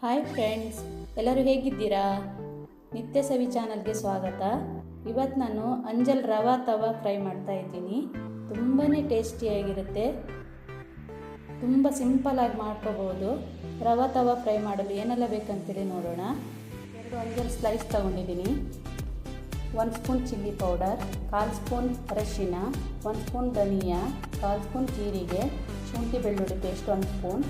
Hi friends, ಎಲ್ಲರೂ ಹೇಗಿದ್ದೀರಾ? ನಿತ್ಯ ಸವಿ ಚಾನಲ್ಗೆ ಸ್ವಾಗತ. ಇವತ್ತು ನಾನು ಅಂಜಲ್ ರವಾ ತವಾ ಫ್ರೈ ಮಾಡ್ತಾ ಇದ್ದೀನಿ. ತುಂಬಾ ಟೇಸ್ಟಿಯಾಗಿರುತ್ತೆ, ತುಂಬ ಸಿಂಪಲಾಗಿ ಮಾಡ್ಕೋಬೋದು. ರವಾ ತವಾ ಫ್ರೈ ಮಾಡಲು ಏನೆಲ್ಲ ಬೇಕಂತೇಳಿ ನೋಡೋಣ. 2 ಅಂಜಲ್ ಸ್ಲೈಸ್ ತೊಗೊಂಡಿದ್ದೀನಿ, 1 ಸ್ಪೂನ್ ಚಿಲ್ಲಿ ಪೌಡರ್, 1/4 ಸ್ಪೂನ್ ಅರಿಶಿನ, 1 ಸ್ಪೂನ್ ಧನಿಯಾ, 1/4 ಸ್ಪೂನ್ ಜೀರಿಗೆ, ಶುಂಠಿ ಬೆಳ್ಳುಳ್ಳಿ ಪೇಸ್ಟ್ 1 ಸ್ಪೂನ್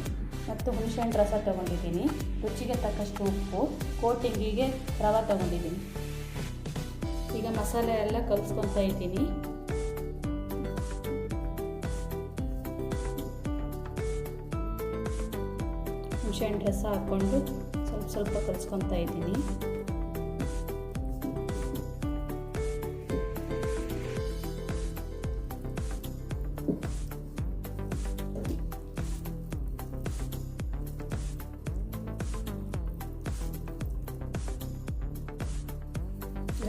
ಮತ್ತು ಹುಣಸೆಹಣ್ಣು ರಸ ತೊಗೊಂಡಿದ್ದೀನಿ. ರುಚಿಗೆ ತಕ್ಕಷ್ಟು ಉಪ್ಪು, ಕೋಟಿಂಗಿಗೆ ರವೆ ತೊಗೊಂಡಿದ್ದೀನಿ. ಈಗ ಮಸಾಲೆ ಎಲ್ಲ ಕಲಿಸ್ಕೊತಾ ಇದ್ದೀನಿ. ಹುಣಸೆಹಣ್ಣು ರಸ ಹಾಕ್ಕೊಂಡು ಸ್ವಲ್ಪ ಕಲಿಸ್ಕೊತಾ ಇದ್ದೀನಿ.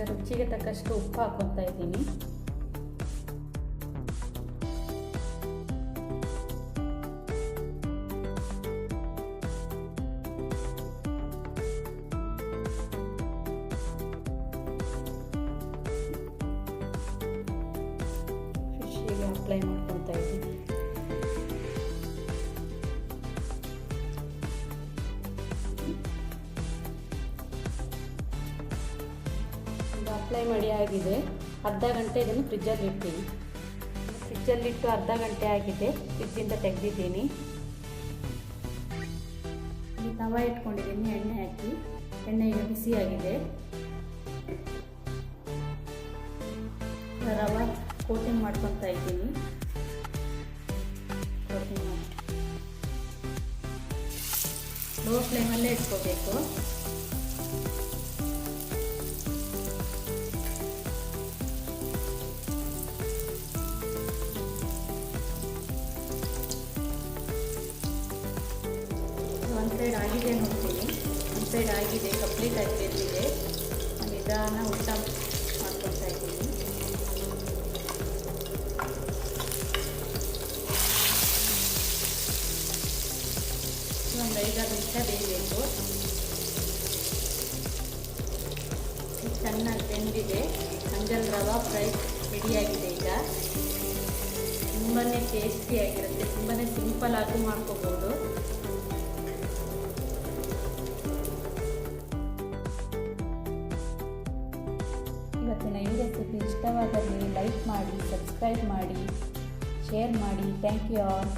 ರುಚಿಗೆ ತಕ್ಕಷ್ಟು ಉಪ್ಪು ಹಾಕ್ಕೊತಾ ಇದ್ದೀನಿ. ಫಿಶ್ಗೆ ಅಪ್ಲೈ ಮಾಡ್ಕೊತಾ ಇದ್ದೀನಿ. ಅಪ್ಲೈ ಮಾಡಿ ಆಗಿದೆ. ಅರ್ಧ ಗಂಟೆ ಇದನ್ನು ಫ್ರಿಜ್ಜಲ್ಲಿ ಇಡ್ತೀನಿ. ಫ್ರಿಜ್ಜಲ್ಲಿಟ್ಟು ಅರ್ಧ ಗಂಟೆ ಆಗಿದೆ, ಫ್ರಿಜ್ಜಿಂದ ತೆಗೆದಿದ್ದೀನಿ. ಈ ತವಾ ಇಟ್ಕೊಂಡಿದ್ದೀನಿ, ಎಣ್ಣೆ ಹಾಕಿ. ಎಣ್ಣೆ ಈಗ ಬಿಸಿಯಾಗಿದೆ. ರವೆ ಕೋಟಿಂಗ್ ಮಾಡ್ಕೊತಾ ಇದ್ದೀನಿ. ಕೋಟಿಂಗ್ ಮಾಡಿ ಲೋ ಫ್ಲೇಮಲ್ಲೇ ಇಟ್ಕೋಬೇಕು. ಒಂದು ಸೈಡ್ ಆಗಿದೆ ನೋಡ್ತೀನಿ, ಒಂದು ಸೈಡ್ ಆಗಿದೆ, ಕಂಪ್ಲೀಟ್ ಆಗಿ ಬೆಂದಿದೆ. ನಿಧಾನ ಊಟ ಮಾಡ್ಕೊತಾ ಇದ್ದೀನಿ. ಒಂದು 5-6 ನಿಮಿಷ ಬೇಯಬೇಕು. ಚೆನ್ನಾಗಿ ಬೆಂದಿದೆ. ಅಂಜಲ್ ರವಾ ಫ್ರೈ ರೆಡಿಯಾಗಿದೆ. ಈಗ ತುಂಬಾ ಟೇಸ್ಟಿಯಾಗಿರುತ್ತೆ, ತುಂಬಾ ಸಿಂಪಲ್ ಆಗಿ ಮಾಡ್ಕೋಬೋದು. ಇವತ್ತಿನ ಈ ರೆಸಿಪಿ ಇಷ್ಟವಾದಲ್ಲಿ ಲೈಕ್ ಮಾಡಿ, ಸಬ್ಸ್ಕ್ರೈಬ್ ಮಾಡಿ, ಶೇರ್ ಮಾಡಿ. Thank you all.